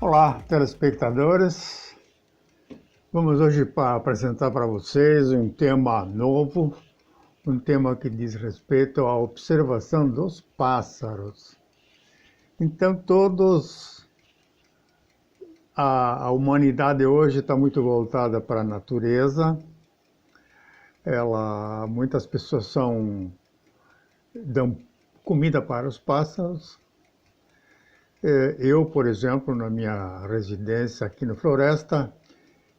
Olá, telespectadores. Vamos hoje apresentar para vocês um tema novo, um tema que diz respeito à observação dos pássaros. Então, a humanidade hoje está muito voltada para a natureza. Muitas pessoas dão comida para os pássaros. Eu, por exemplo, na minha residência aqui no Floresta,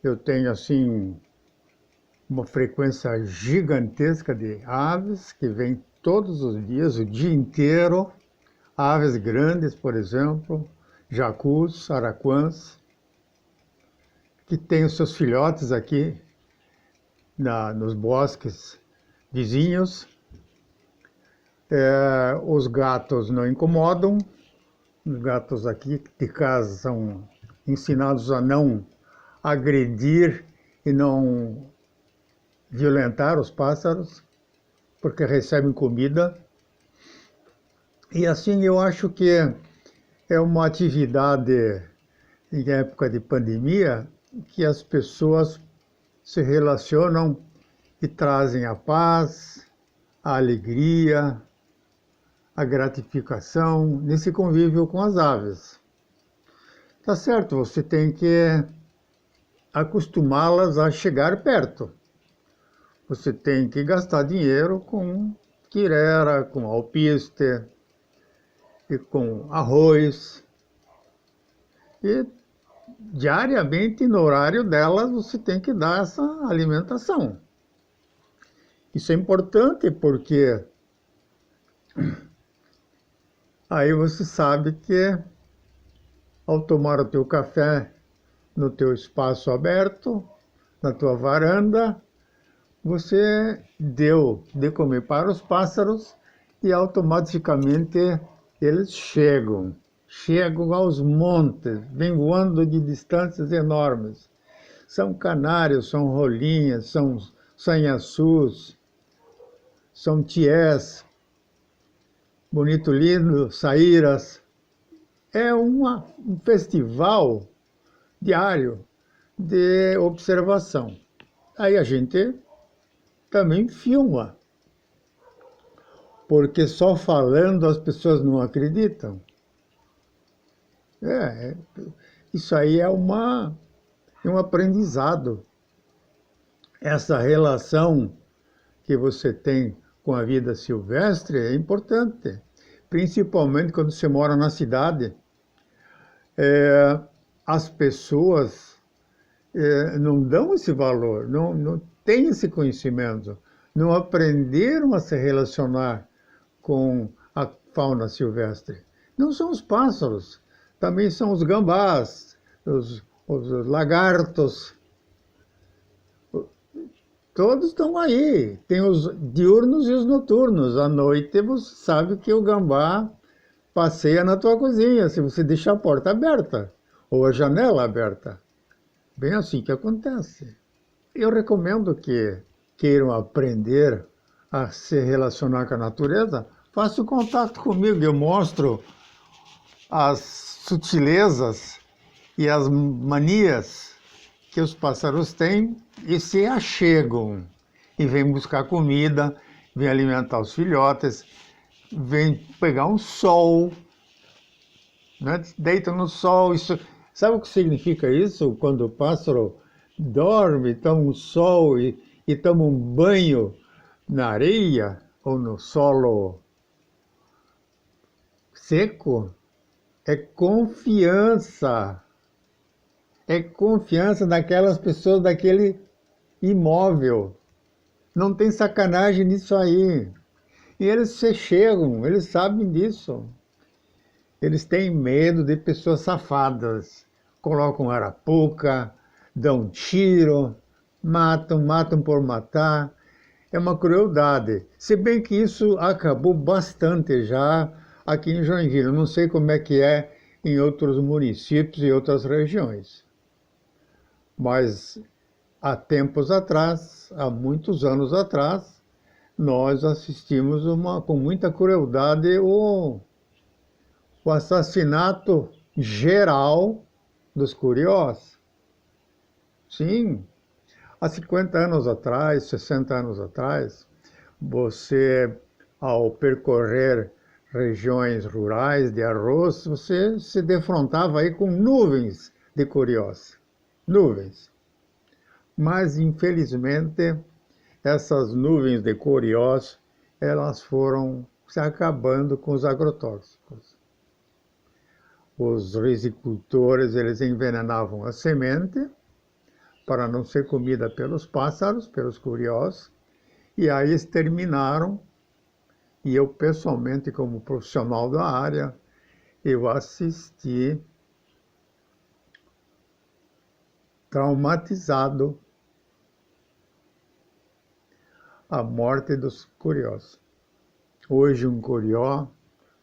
eu tenho assim uma frequência gigantesca de aves que vêm todos os dias, o dia inteiro. Aves grandes, por exemplo, jacus, araquãs, que têm os seus filhotes aqui nos bosques vizinhos. Os gatos não incomodam. Os gatos aqui de casa são ensinados a não agredir e não violentar os pássaros, porque recebem comida. E assim eu acho que é uma atividade em época de pandemia que as pessoas se relacionam e trazem a paz, a alegria, a gratificação nesse convívio com as aves. Tá certo, você tem que acostumá-las a chegar perto. Você tem que gastar dinheiro com quirera, com alpiste e com arroz. E diariamente, no horário delas, você tem que dar essa alimentação. Isso é importante porque aí você sabe que ao tomar o teu café no teu espaço aberto, na tua varanda, você deu de comer para os pássaros e automaticamente eles chegam aos montes, vêm voando de distâncias enormes. São canários, são rolinhas, são sanhaçus, são tiés, bonito, lindo, saíras. É um festival diário de observação. Aí a gente também filma, porque só falando as pessoas não acreditam. Isso aí é um aprendizado. Essa relação que você tem com a vida silvestre é importante, principalmente quando você mora na cidade. As pessoas não dão esse valor, não têm esse conhecimento, não aprenderam a se relacionar com a fauna silvestre. Não são os pássaros, também são os gambás, os lagartos. Todos estão aí. Tem os diurnos e os noturnos. À noite você sabe que o gambá passeia na tua cozinha, se você deixar a porta aberta ou a janela aberta. Bem assim que acontece. Eu recomendo que queiram aprender a se relacionar com a natureza, faça contato comigo, eu mostro as sutilezas e as manias que os pássaros têm e se achegam. E vêm buscar comida, vêm alimentar os filhotes, vêm pegar um sol, né? Deitam no sol. Sabe o que significa isso? Quando o pássaro dorme, toma um sol e toma um banho na areia ou no solo seco, é confiança. É confiança daquelas pessoas, daquele imóvel. Não tem sacanagem nisso aí. E eles se chegam, eles sabem disso. Eles têm medo de pessoas safadas. Colocam arapuca, dão tiro, matam por matar. É uma crueldade. Se bem que isso acabou bastante já aqui em Joinville. Eu não sei como é que é em outros municípios e outras regiões. Mas há tempos atrás, há muitos anos atrás, nós assistimos com muita crueldade o assassinato geral dos curiós? Sim. Há 50 anos atrás, 60 anos atrás, você, ao percorrer regiões rurais de arroz, você se defrontava aí com nuvens de curiós. Nuvens. Mas, infelizmente, essas nuvens de curiós, elas foram se acabando com os agrotóxicos. Os risicultores, eles envenenavam a semente para não ser comida pelos pássaros, pelos curiós, e aí exterminaram. E eu, pessoalmente, como profissional da área, eu assisti traumatizado a morte dos curiós. Hoje um curió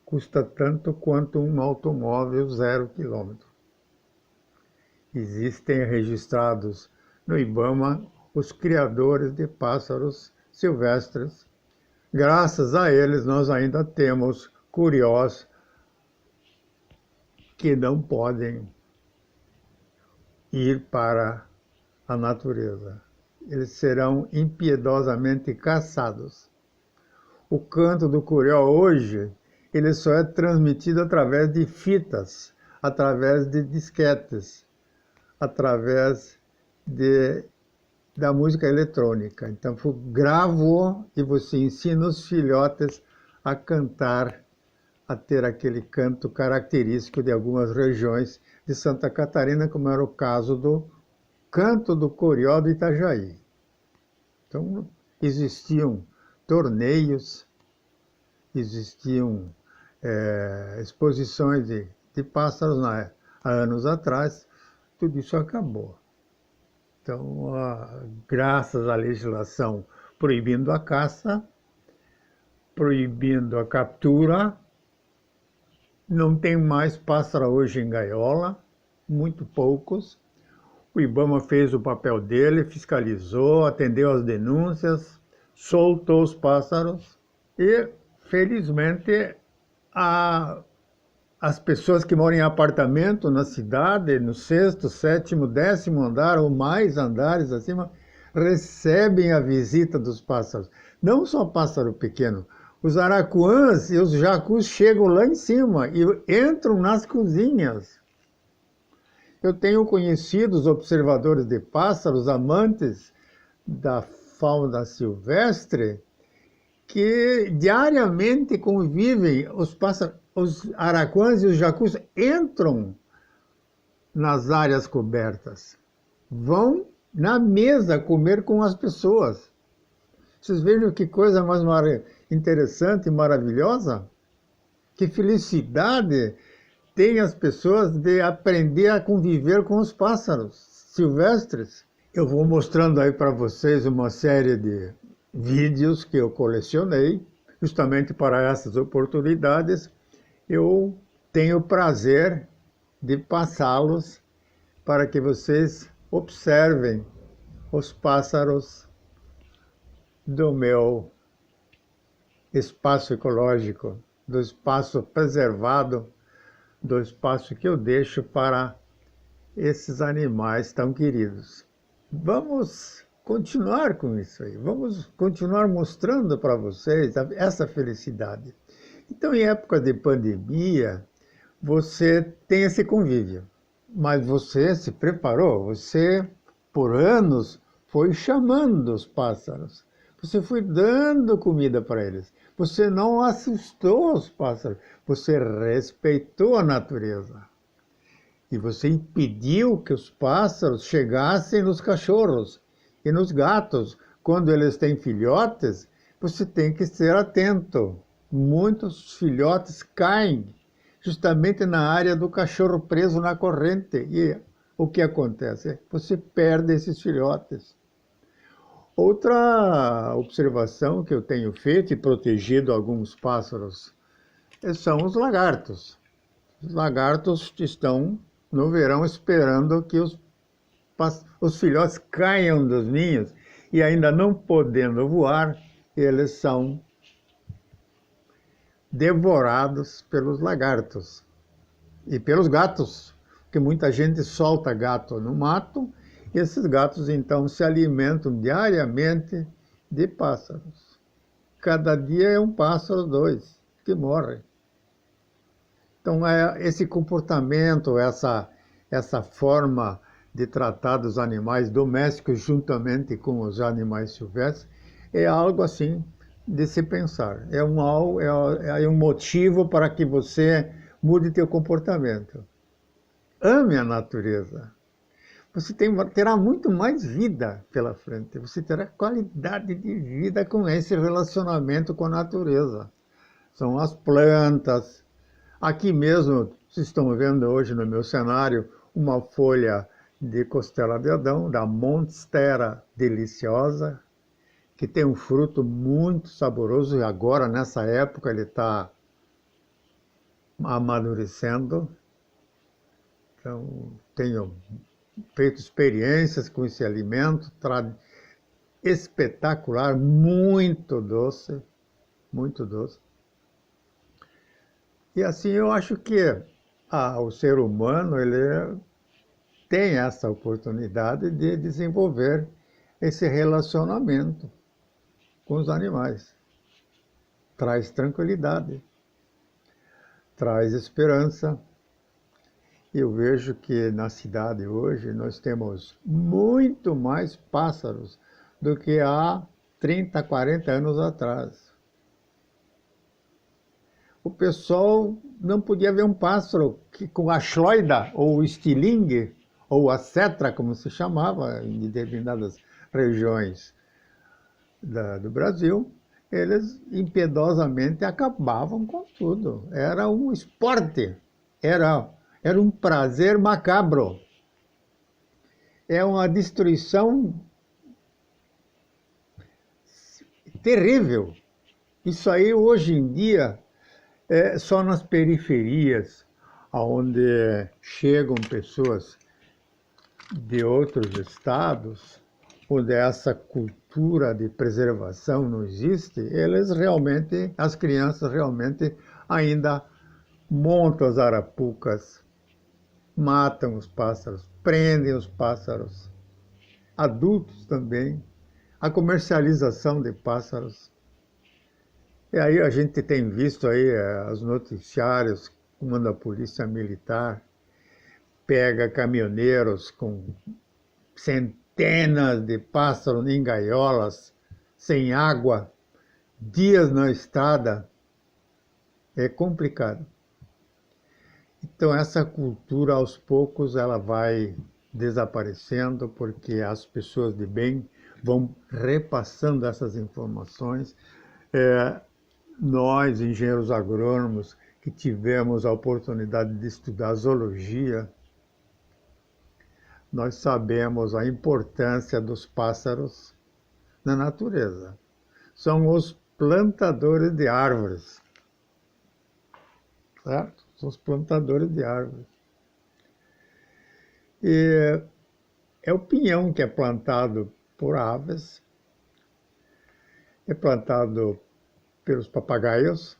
custa tanto quanto um automóvel 0 quilômetro. Existem registrados no IBAMA os criadores de pássaros silvestres. Graças a eles, nós ainda temos curiós que não podem ir para a natureza. Eles serão impiedosamente caçados. O canto do curió hoje, ele só é transmitido através de fitas, através de disquetes, através da música eletrônica. Então, gravo e você ensina os filhotes a cantar, a ter aquele canto característico de algumas regiões de Santa Catarina, como era o caso do canto do curió do Itajaí. Então, existiam torneios, existiam exposições de pássaros há anos atrás, tudo isso acabou. Então, graças à legislação proibindo a caça, proibindo a captura, não tem mais pássaro hoje em gaiola, muito poucos. O IBAMA fez o papel dele, fiscalizou, atendeu às denúncias, soltou os pássaros e, felizmente, as pessoas que moram em apartamento na cidade, no 6º, 7º, 10º andar ou mais andares acima, recebem a visita dos pássaros. Não só pássaro pequeno, os aracuãs e os jacus chegam lá em cima e entram nas cozinhas. Eu tenho conhecidos observadores de pássaros, amantes da fauna silvestre, que diariamente convivem, os araquãs e os jacus entram nas áreas cobertas, vão na mesa comer com as pessoas. Vocês vejam que coisa mais interessante e maravilhosa? Que felicidade tem as pessoas de aprender a conviver com os pássaros silvestres. Eu vou mostrando aí para vocês uma série de vídeos que eu colecionei, justamente para essas oportunidades. Eu tenho o prazer de passá-los para que vocês observem os pássaros do meu espaço ecológico, do espaço preservado, do espaço que eu deixo para esses animais tão queridos. Vamos continuar com isso aí, vamos continuar mostrando para vocês essa felicidade. Então, em época de pandemia, você tem esse convívio, mas você se preparou, você, por anos, foi chamando os pássaros, você foi dando comida para eles, você não assustou os pássaros, você respeitou a natureza. E você impediu que os pássaros chegassem nos cachorros e nos gatos. Quando eles têm filhotes, você tem que ser atento. Muitos filhotes caem justamente na área do cachorro preso na corrente. E o que acontece? Você perde esses filhotes. Outra observação que eu tenho feito e protegido alguns pássaros são os lagartos. Os lagartos estão no verão esperando que os filhotes caiam dos ninhos e ainda não podendo voar, eles são devorados pelos lagartos e pelos gatos, porque muita gente solta gato no mato, e esses gatos então se alimentam diariamente de pássaros. Cada dia é um pássaro, dois, que morrem. Então, esse comportamento, essa forma de tratar dos animais domésticos juntamente com os animais silvestres, é algo assim de se pensar. É um motivo para que você mude teu comportamento. Ame a natureza. Você terá muito mais vida pela frente. Você terá qualidade de vida com esse relacionamento com a natureza. São as plantas. Aqui mesmo, vocês estão vendo hoje no meu cenário, uma folha de costela de Adão, da Monstera deliciosa, que tem um fruto muito saboroso, e agora, nessa época, ele está amadurecendo. Então, tenho feito experiências com esse alimento espetacular, muito doce, muito doce. E assim eu acho que o ser humano ele tem essa oportunidade de desenvolver esse relacionamento com os animais. Traz tranquilidade, traz esperança. Eu vejo que na cidade hoje nós temos muito mais pássaros do que há 30, 40 anos atrás. O pessoal não podia ver um pássaro com a chloida, ou o estilingue, ou a cetra, como se chamava em determinadas regiões do Brasil. Eles impiedosamente acabavam com tudo. Era um esporte, era um prazer macabro. É uma destruição terrível. Isso aí, hoje em dia, é só nas periferias, onde chegam pessoas de outros estados, onde essa cultura de preservação não existe, as crianças realmente ainda montam as arapucas, matam os pássaros, prendem os pássaros, adultos também, a comercialização de pássaros. E aí a gente tem visto aí os noticiários, quando a polícia militar pega caminhoneiros com centenas de pássaros em gaiolas, sem água, dias na estrada. É complicado. Então essa cultura, aos poucos, ela vai desaparecendo, porque as pessoas de bem vão repassando essas informações. Nós, engenheiros agrônomos, que tivemos a oportunidade de estudar zoologia, nós sabemos a importância dos pássaros na natureza. São os plantadores de árvores, certo? São os plantadores de árvores. E é o pinhão que é plantado por aves, é plantado pelos papagaios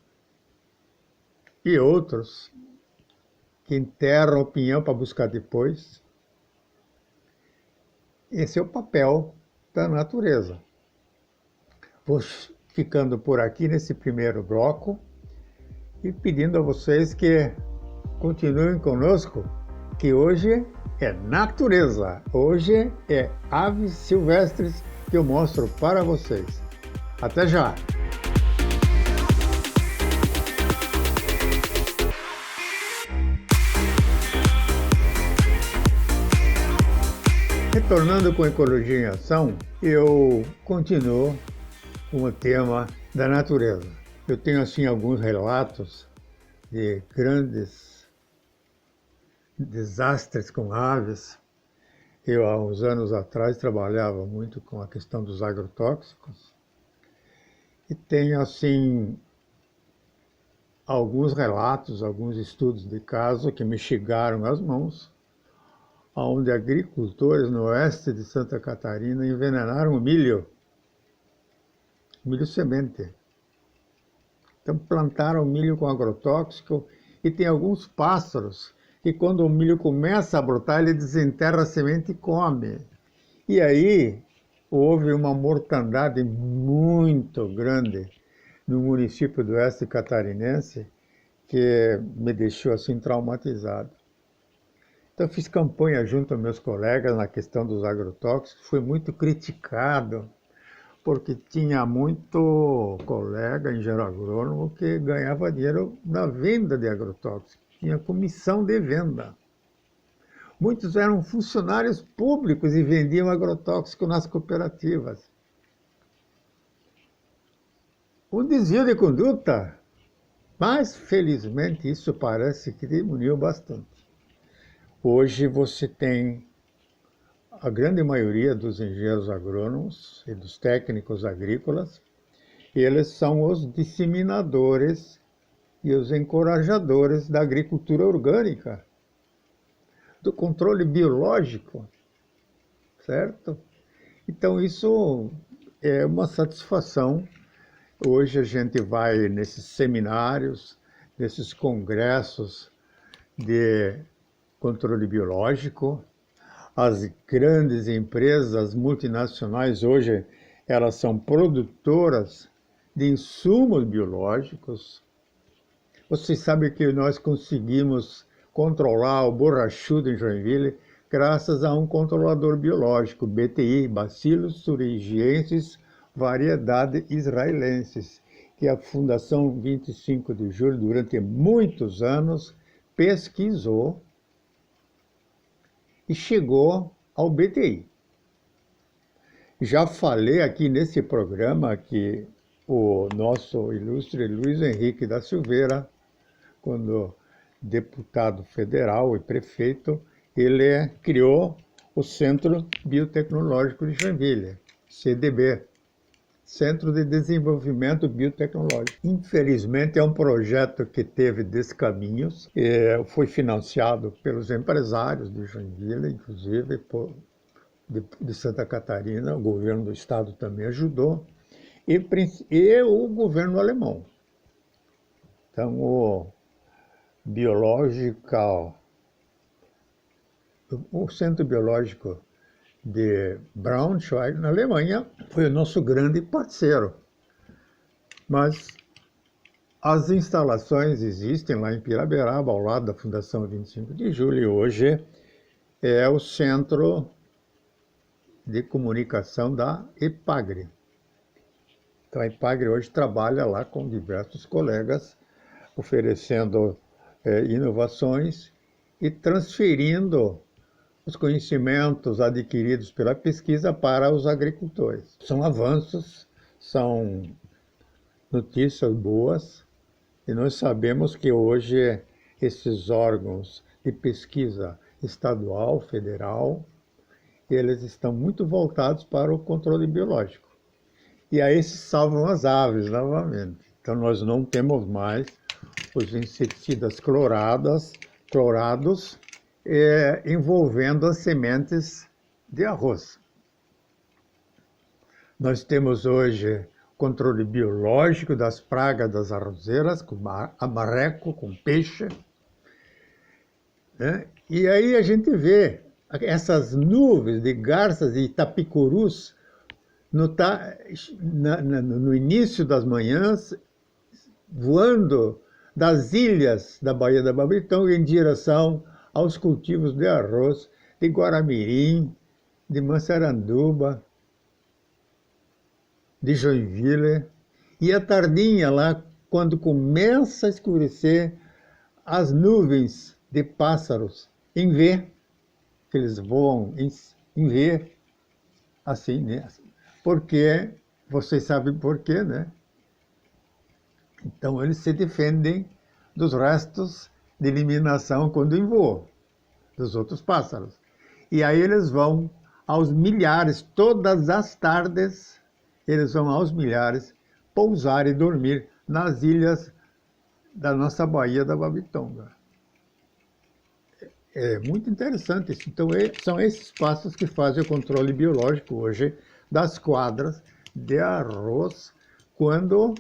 e outros que enterram o pinhão para buscar depois. Esse é o papel da natureza. Vou ficando por aqui nesse primeiro bloco e pedindo a vocês que continuem conosco, que hoje é natureza, hoje é aves silvestres que eu mostro para vocês. Até já! Retornando com Ecologia em Ação, eu continuo com o tema da natureza. Eu tenho assim alguns relatos de grandes desastres com aves. Eu, há uns anos atrás, trabalhava muito com a questão dos agrotóxicos e tenho assim alguns relatos, alguns estudos de caso que me chegaram às mãos, onde agricultores no oeste de Santa Catarina envenenaram o milho semente. Então plantaram milho com agrotóxico e tem alguns pássaros que quando o milho começa a brotar, ele desenterra a semente e come. E aí houve uma mortandade muito grande no município do Oeste Catarinense, que me deixou assim traumatizado. Então, fiz campanha junto aos meus colegas na questão dos agrotóxicos, fui muito criticado, porque tinha muito colega, engenheiro agrônomo, que ganhava dinheiro na venda de agrotóxicos, tinha comissão de venda. Muitos eram funcionários públicos e vendiam agrotóxico nas cooperativas. O desvio de conduta, mas felizmente isso parece que diminuiu bastante. Hoje você tem a grande maioria dos engenheiros agrônomos e dos técnicos agrícolas, eles são os disseminadores e os encorajadores da agricultura orgânica, do controle biológico, certo? Então isso é uma satisfação. Hoje a gente vai nesses seminários, nesses congressos de controle biológico. As grandes empresas multinacionais hoje, elas são produtoras de insumos biológicos. Vocês sabem que nós conseguimos controlar o borrachudo em Joinville graças a um controlador biológico, BTI, Bacillus thuringiensis variedade israelensis, que a Fundação 25 de Julho, durante muitos anos, pesquisou e chegou ao BTI. Já falei aqui nesse programa que o nosso ilustre Luiz Henrique da Silveira, quando deputado federal e prefeito, ele criou o Centro Biotecnológico de Joinville, CDB, Centro de Desenvolvimento Biotecnológico. Infelizmente, é um projeto que teve descaminhos, foi financiado pelos empresários de Joinville, inclusive de Santa Catarina, o governo do estado também ajudou, e o governo alemão. Então, o Centro Biológico de Braunschweig, na Alemanha, foi o nosso grande parceiro. Mas as instalações existem lá em Piraberaba, ao lado da Fundação 25 de Julho, e hoje é o centro de comunicação da EPAGRE. Então a EPAGRE hoje trabalha lá com diversos colegas, oferecendo inovações e transferindo os conhecimentos adquiridos pela pesquisa para os agricultores. São avanços, são notícias boas, e nós sabemos que hoje esses órgãos de pesquisa estadual, federal, eles estão muito voltados para o controle biológico. E aí se salvam as aves novamente. Então nós não temos mais os inseticidas clorados, envolvendo as sementes de arroz. Nós temos hoje controle biológico das pragas das arrozeiras, com amarreco, com peixe, né? E aí a gente vê essas nuvens de garças e itapicurus no início das manhãs, voando das ilhas da Baía da Babitão em direção aos cultivos de arroz de Guaramirim, de Massaranduba, de Joinville. E à tardinha lá, quando começa a escurecer, as nuvens de pássaros em V, que eles voam em V, assim, né? Porque, vocês sabem por quê, né? Então eles se defendem dos restos de eliminação quando em voo, dos outros pássaros. E aí eles vão aos milhares, todas as tardes, eles vão aos milhares pousar e dormir nas ilhas da nossa Baía da Babitonga. É muito interessante isso. Então são esses passos que fazem o controle biológico hoje das quadras de arroz, quando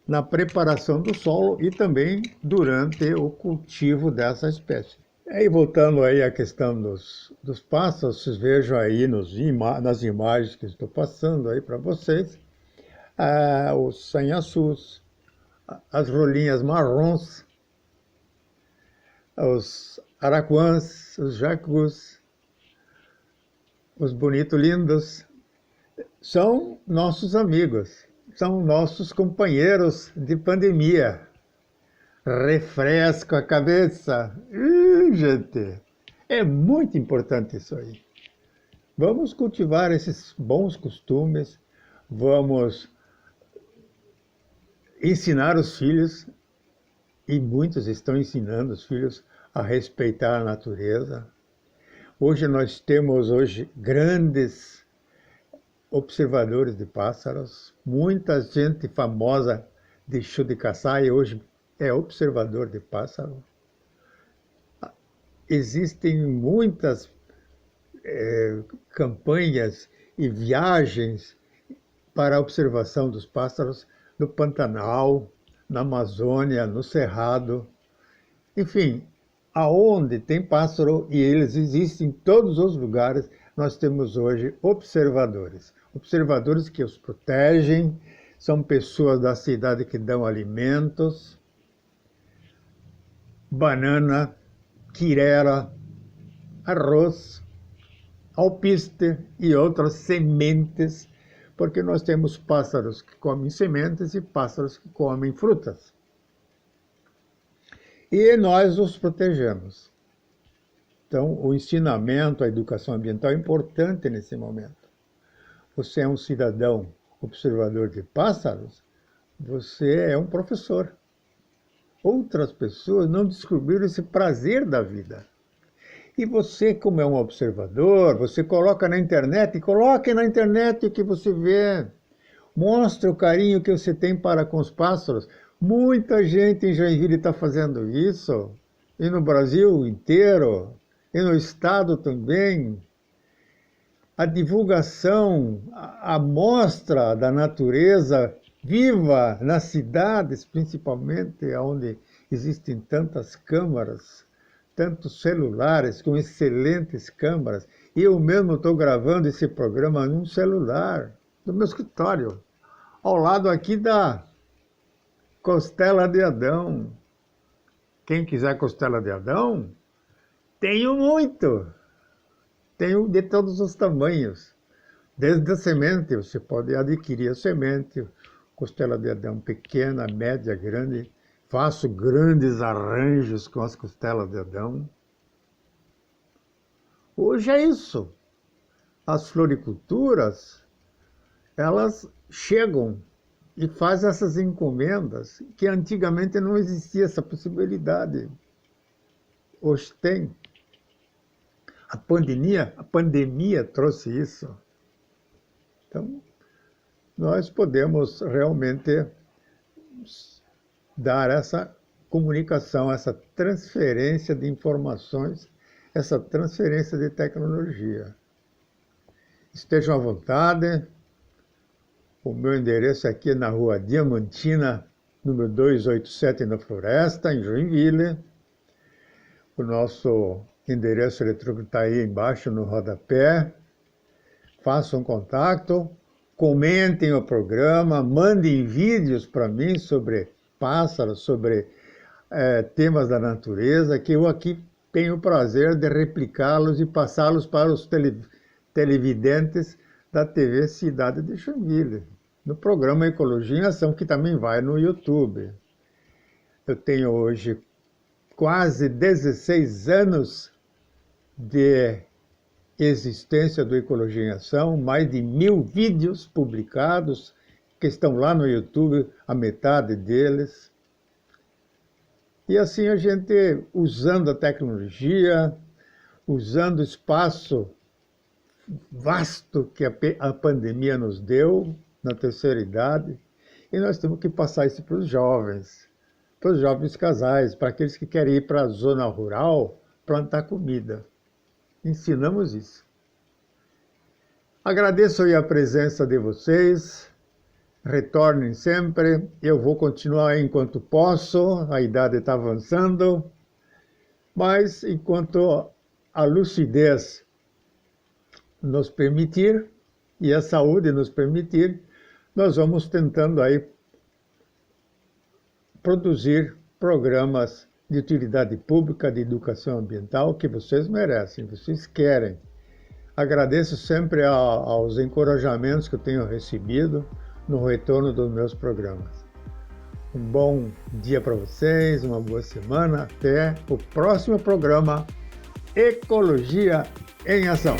na preparação do solo e também durante o cultivo dessa espécie. Aí voltando aí à questão dos pássaros, vocês vejam aí nas imagens que estou passando aí para vocês, os sanhaçus, as rolinhas marrons, os araquãs, os jacus, os bonitos lindos, são nossos amigos, são nossos companheiros de pandemia. Refresca a cabeça. Gente, é muito importante isso aí. Vamos cultivar esses bons costumes, vamos ensinar os filhos, e muitos estão ensinando os filhos a respeitar a natureza. Hoje nós temos grandes observadores de pássaros, muita gente famosa deixou de caçar e hoje é observador de pássaro. Existem muitas campanhas e viagens para a observação dos pássaros no Pantanal, na Amazônia, no Cerrado. Enfim, aonde tem pássaro, e eles existem em todos os lugares, nós temos hoje observadores. Observadores que os protegem, são pessoas da cidade que dão alimentos, banana, quirera, arroz, alpiste e outras sementes, porque nós temos pássaros que comem sementes e pássaros que comem frutas. E nós os protegemos. Então, o ensinamento, a educação ambiental é importante nesse momento. Você é um cidadão observador de pássaros, você é um professor. Outras pessoas não descobriram esse prazer da vida. E você, como é um observador, você coloca na internet, coloque na internet o que você vê. Mostre o carinho que você tem para com os pássaros. Muita gente em Joinville está fazendo isso, e no Brasil inteiro, e no estado também. A divulgação, a mostra da natureza viva nas cidades, principalmente onde existem tantas câmaras, tantos celulares com excelentes câmaras. E eu mesmo estou gravando esse programa num celular, no meu escritório, ao lado aqui da costela de Adão. Quem quiser costela de Adão, tenho muito. Tenho de todos os tamanhos. Desde a semente, você pode adquirir a semente, costela de Adão pequena, média, grande. Faço grandes arranjos com as costelas de Adão. Hoje é isso. As floriculturas, elas chegam e fazem essas encomendas, que antigamente não existia essa possibilidade. Hoje tem. A pandemia trouxe isso. Então, nós podemos realmente dar essa comunicação, essa transferência de informações, essa transferência de tecnologia. Estejam à vontade. O meu endereço aqui é na Rua Diamantina, número 287, na Floresta, em Joinville. O nosso endereço eletrônico está aí embaixo no rodapé. Façam contato, comentem o programa, mandem vídeos para mim sobre pássaros, sobre temas da natureza, que eu aqui tenho o prazer de replicá-los e passá-los para os televidentes da TV Cidade de Joinville, no programa Ecologia em Ação, que também vai no YouTube. Eu tenho hoje quase 16 anos de existência do Ecologia em Ação, mais de 1000 vídeos publicados, que estão lá no YouTube, a metade deles. E assim a gente, usando a tecnologia, usando o espaço vasto que a pandemia nos deu, na terceira idade, e nós temos que passar isso para os jovens casais, para aqueles que querem ir para a zona rural plantar comida. Ensinamos isso. Agradeço aí a presença de vocês, retornem sempre, eu vou continuar enquanto posso, a idade está avançando, Mas enquanto a lucidez nos permitir e a saúde nos permitir, nós vamos tentando aí produzir programas de utilidade pública, de educação ambiental que vocês merecem, vocês querem. Agradeço sempre aos encorajamentos que eu tenho recebido no retorno dos meus programas. Um bom dia para vocês, uma boa semana. Até o próximo programa Ecologia em Ação.